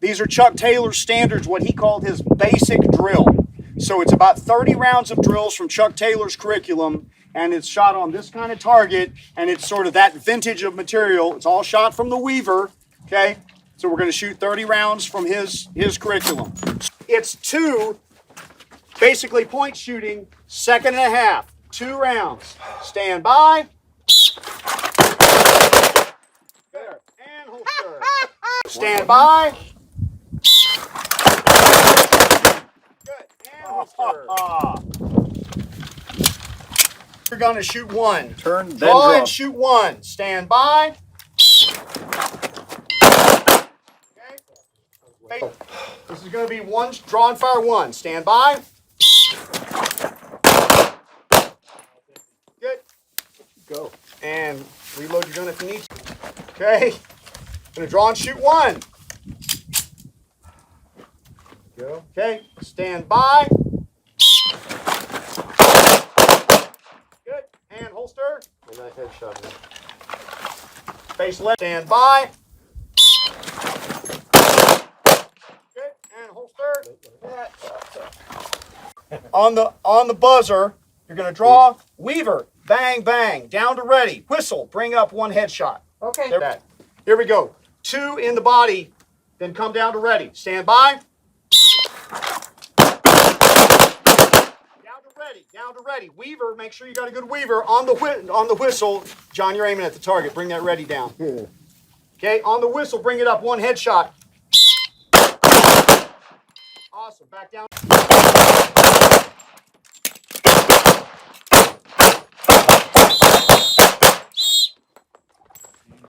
These are Chuck Taylor's standards, what he called his basic drill. So it's about 30 rounds of drills from Chuck Taylor's curriculum, and it's shot on this kind of target, and it's sort of that vintage of material. It's all shot from the Weaver, okay? So we're gonna shoot 30 rounds from his curriculum. It's two, basically point shooting, second and a half, 2 rounds. Stand by. There, and holster. Stand by. Good, and holster. You're gonna shoot one. Turn, then draw. draw. And shoot one. Stand by. Okay. This is gonna be one, draw and fire one. Stand by. Good. Go. And reload your gun if you need to. Okay. Gonna draw and shoot one. Go. Okay. Stand by. Good. And holster. And that headshot. Face left. Stand by. Good. And holster. On the buzzer, you're gonna draw Weaver. Bang, bang. Down to ready. Whistle. Bring up one headshot. Okay. There. Here we go. 2 in the body, then come down to ready. Stand by. Down to ready. Down to ready. Weaver. Make sure you got a good Weaver on the whistle. John, you're aiming at the target. Bring that ready down. Yeah. Okay. On the whistle, bring it up. One headshot. Awesome. Back down.